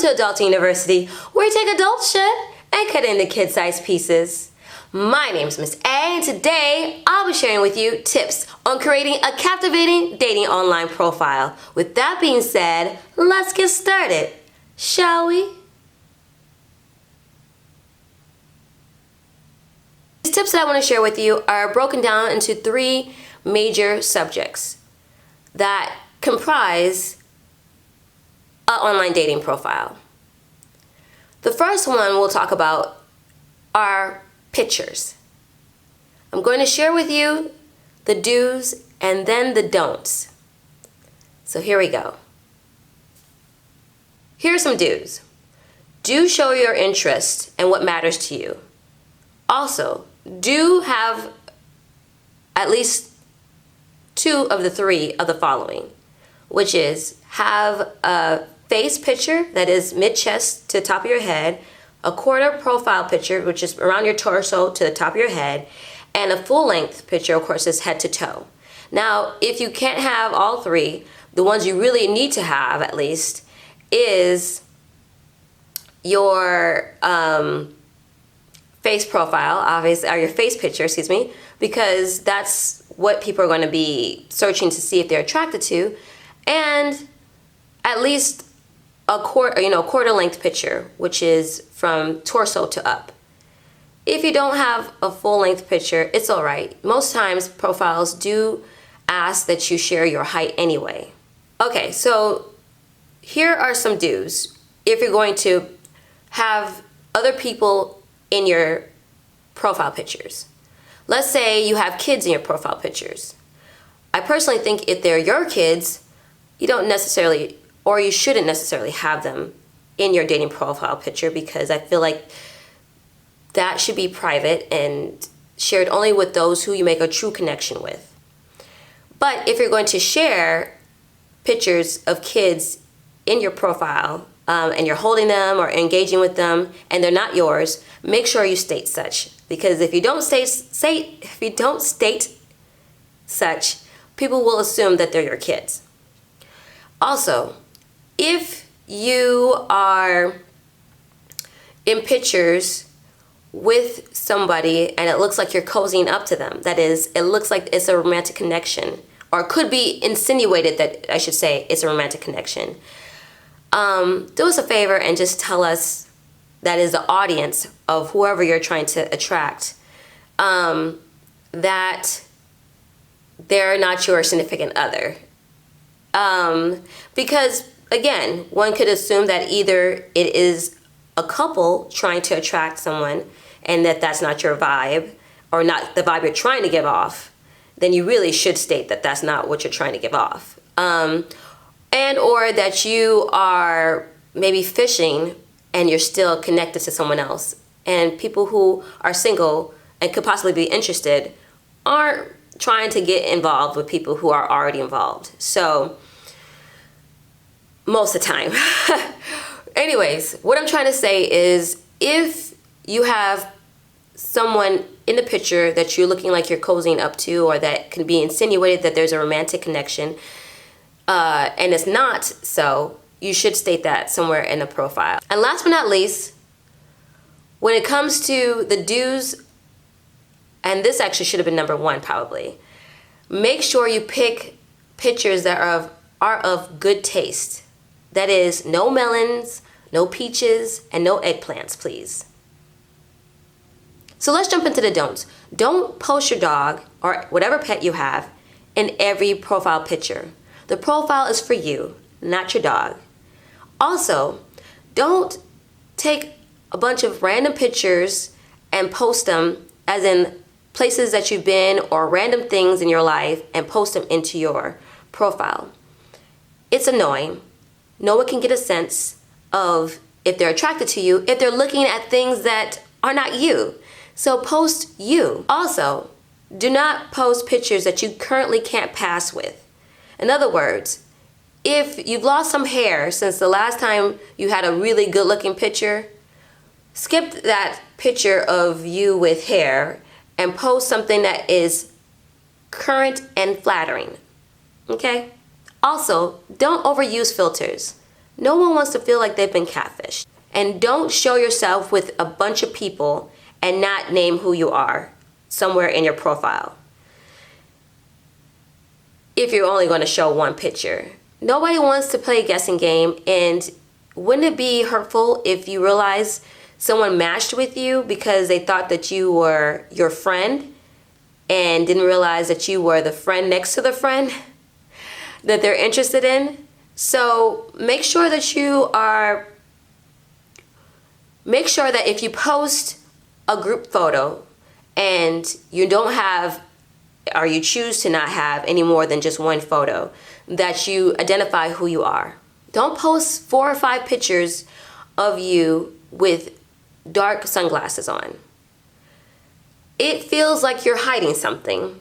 to Adulting University, where we take adult shit and cut it into kid-sized pieces. My name's Miss A, and today I'll be sharing with you tips on creating a captivating dating online profile. With that being said, let's get started, shall we? These tips that I want to share with you are broken down into three major subjects that comprise an online dating profile. The first one we'll talk about are pictures. I'm going to share with you the do's and then the don'ts. So here we go. Here are some do's. Do show your interest and what matters to you. Also, do have at least two of the three of the following, which is have a face picture that is mid-chest to the top of your head, a quarter profile picture, which is around your torso to the top of your head, and a full-length picture, of course, is head to toe. Now, if you can't have all three, the ones you really need to have, at least, is your face profile, obviously, or your face picture, excuse me, because that's what people are going to be searching to see if they're attracted to, and at least a quarter length picture, which is from torso to up. If you don't have a full length picture, it's all right. Most times profiles do ask that you share your height anyway. Okay, so here are some do's if you're going to have other people in your profile pictures. Let's say you have kids in your profile pictures. I personally think if they're your kids, you don't necessarily, or you shouldn't necessarily have them in your dating profile picture, because I feel like that should be private and shared only with those who you make a true connection with. But if you're going to share pictures of kids in your profile and you're holding them or engaging with them and they're not yours, make sure you state such, because if you don't state such, people will assume that they're your kids. Also, if you are in pictures with somebody and it looks like you're cozying up to them, that is, it looks like it's a romantic connection, or could be insinuated that, I should say, it's a romantic connection, do us a favor and just tell us, that is the audience of whoever you're trying to attract, that they're not your significant other. Because again, one could assume that either it is a couple trying to attract someone and that that's not your vibe, or not the vibe you're trying to give off, then you really should state that that's not what you're trying to give off. And or that you are maybe fishing and you're still connected to someone else, and people who are single and could possibly be interested aren't trying to get involved with people who are already involved. So most of the time. Anyways, what I'm trying to say is, if you have someone in the picture that you're looking like you're cozying up to, or that can be insinuated that there's a romantic connection, and it's not so, you should state that somewhere in the profile. And last but not least, when it comes to the do's, and this actually should have been number one probably, make sure you pick pictures that are of good taste. That is, no melons, no peaches, and no eggplants, please. So let's jump into the don'ts. Don't post your dog or whatever pet you have in every profile picture. The profile is for you, not your dog. Also, don't take a bunch of random pictures and post them, as in places that you've been or random things in your life, and post them into your profile. It's annoying. No one can get a sense of if they're attracted to you if they're looking at things that are not you. So post you. Also, do not post pictures that you currently can't pass with. In other words, if you've lost some hair since the last time you had a really good looking picture, skip that picture of you with hair and post something that is current and flattering. Okay? Also, don't overuse filters. No one wants to feel like they've been catfished. And don't show yourself with a bunch of people and not name who you are somewhere in your profile. If you're only going to show one picture. Nobody wants to play a guessing game, and wouldn't it be hurtful if you realize someone matched with you because they thought that you were your friend and didn't realize that you were the friend next to the friend that they're interested in? So make sure that if you post a group photo and you don't have, or you choose to not have any more than just one photo, that you identify who you are. Don't post 4 or 5 pictures of you with dark sunglasses on. It feels like you're hiding something.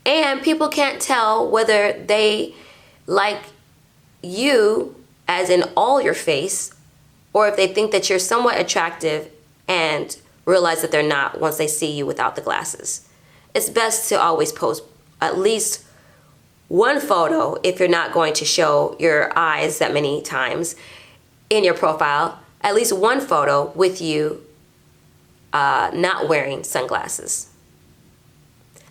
And people can't tell whether they like you as in all your face, or if they think that you're somewhat attractive and realize that they're not once they see you without the glasses. It's best to always post at least one photo if you're not going to show your eyes that many times in your profile. At least one photo with you not wearing sunglasses.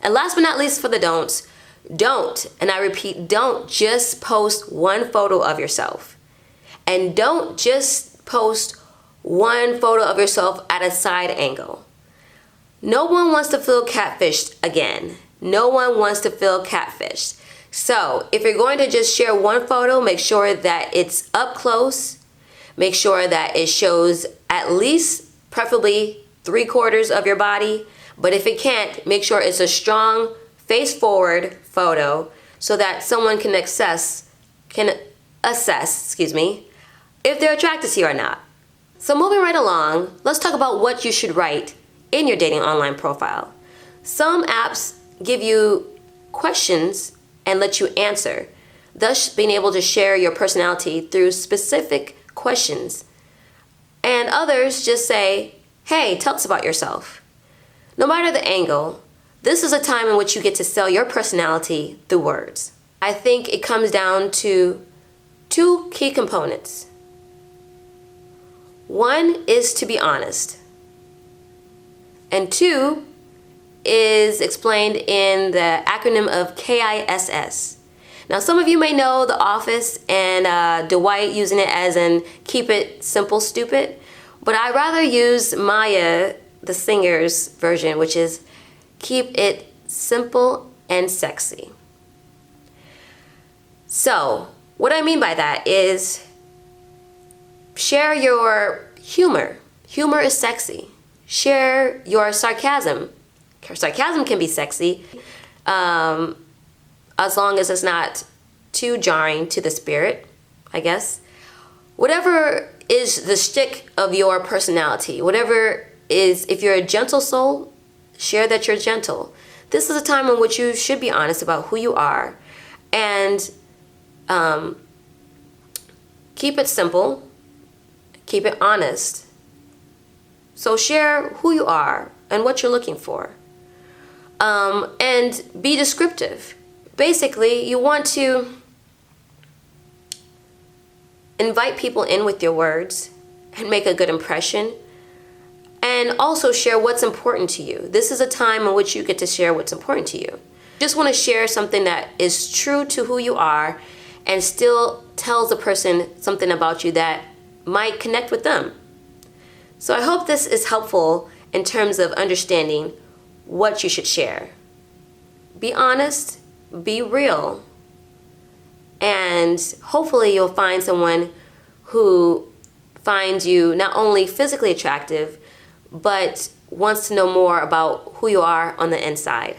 And last but not least for the don'ts, don't, and I repeat, don't just post one photo of yourself. And don't just post one photo of yourself at a side angle. No one wants to feel catfished again. No one wants to feel catfished. So if you're going to just share one photo, make sure that it's up close. Make sure that it shows at least, preferably 3/4 of your body. But if it can't, make sure it's a strong face-forward photo so that someone can assess, if they're attracted to you or not. So moving right along, let's talk about what you should write in your dating online profile. Some apps give you questions and let you answer, thus being able to share your personality through specific questions. And others just say, hey, tell us about yourself. No matter the angle, this is a time in which you get to sell your personality through words. I think it comes down to 2 key components. One is to be honest. And 2 is explained in the acronym of KISS. Now, some of you may know The Office and Dwight using it as in keep it simple, stupid. But I'd rather use Maya, the singer's version, which is keep it simple and sexy. So, what I mean by that is share your humor. Humor is sexy. Share your sarcasm. Sarcasm can be sexy, as long as it's not too jarring to the spirit, I guess. Whatever is the shtick of your personality, whatever is, if you're a gentle soul, share that you're gentle. This is a time in which you should be honest about who you are and keep it simple, keep it honest. So share who you are and what you're looking for. And be descriptive. Basically, you want to invite people in with your words and make a good impression. And also share what's important to you. This is a time in which you get to share what's important to you. Just want to share something that is true to who you are and still tells the person something about you that might connect with them. So I hope this is helpful in terms of understanding what you should share. Be honest, be real, and hopefully you'll find someone who finds you not only physically attractive, but wants to know more about who you are on the inside.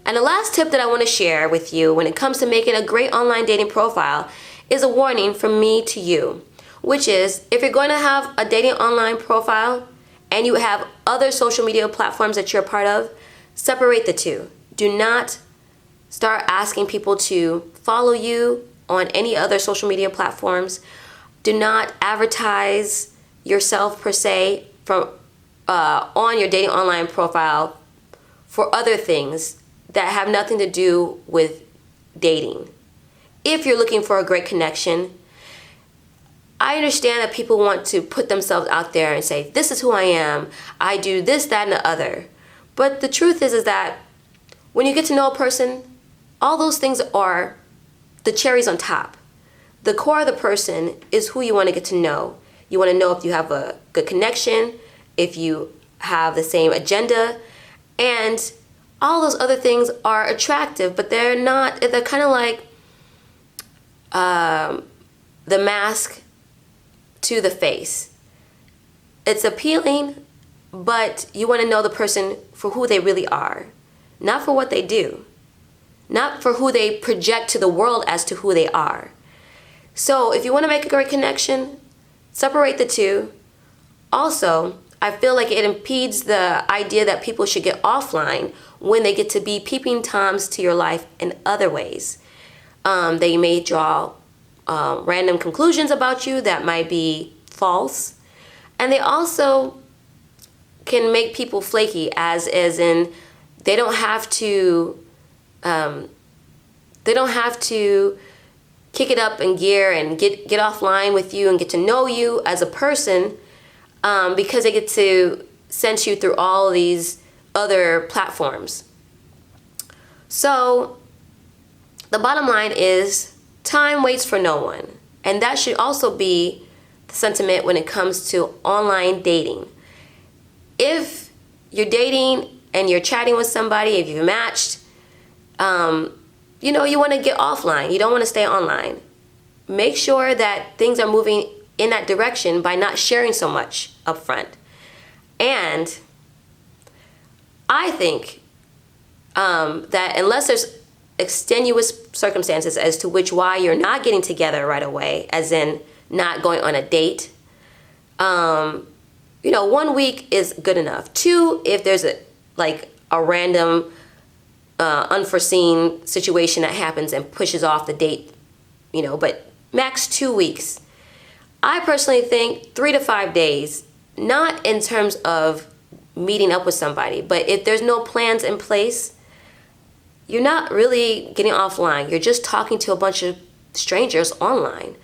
And the last tip that I want to share with you when it comes to making a great online dating profile is a warning from me to you, which is if you're going to have a dating online profile and you have other social media platforms that you're a part of, separate the two. Do not start asking people to follow you on any other social media platforms. Do not advertise yourself per se from on your dating online profile for other things that have nothing to do with dating. if you're looking for a great connection. I understand that people want to put themselves out there and say, this is who I am. I do this, that, and the other. But the truth is that when you get to know a person, all those things are the cherries on top. The core of the person is who you want to get to know. You want to know if you have a good connection, if you have the same agenda, and all those other things are attractive, but they're not, they're kind of like the mask to the face. It's appealing, but you want to know the person for who they really are, not for what they do, not for who they project to the world as to who they are. So if you want to make a great connection, separate the two. Also, I feel like it impedes the idea that people should get offline when they get to be peeping toms to your life in other ways. They may draw random conclusions about you that might be false. And they also can make people flaky, as in they don't have to kick it up in gear and get offline with you and get to know you as a person, because they get to sense you through all these other platforms. So the bottom line is, time waits for no one. And that should also be the sentiment when it comes to online dating. If you're dating and you're chatting with somebody, if you've matched, you want to get offline. You don't want to stay online. Make sure that things are moving in that direction by not sharing so much up front. And I think that unless there's extenuous circumstances as to why you're not getting together right away, as in not going on a date, 1 week is good enough. 2, if there's a random unforeseen situation that happens and pushes off the date, but max 2 weeks. I personally think 3 to 5 days, not in terms of meeting up with somebody, but if there's no plans in place, you're not really getting offline. You're just talking to a bunch of strangers online.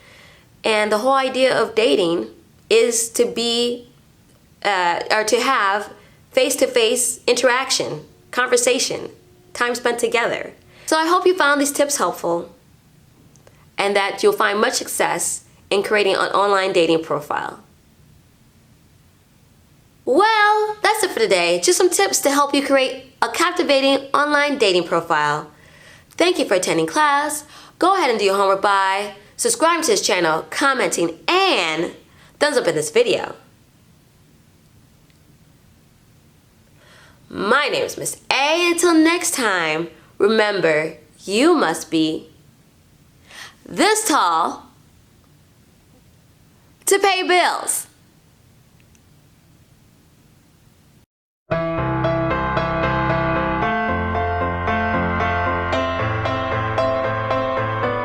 And the whole idea of dating is to be, or to have face-to-face interaction, conversation, time spent together. So I hope you found these tips helpful and that you'll find much success in creating an online dating profile. Well, that's it for today. Just some tips to help you create a captivating online dating profile. Thank you for attending class. Go ahead and do your homework by subscribing to this channel, commenting, and thumbs up in this video. My name is Miss A. Until next time, remember, you must be this tall to pay bills.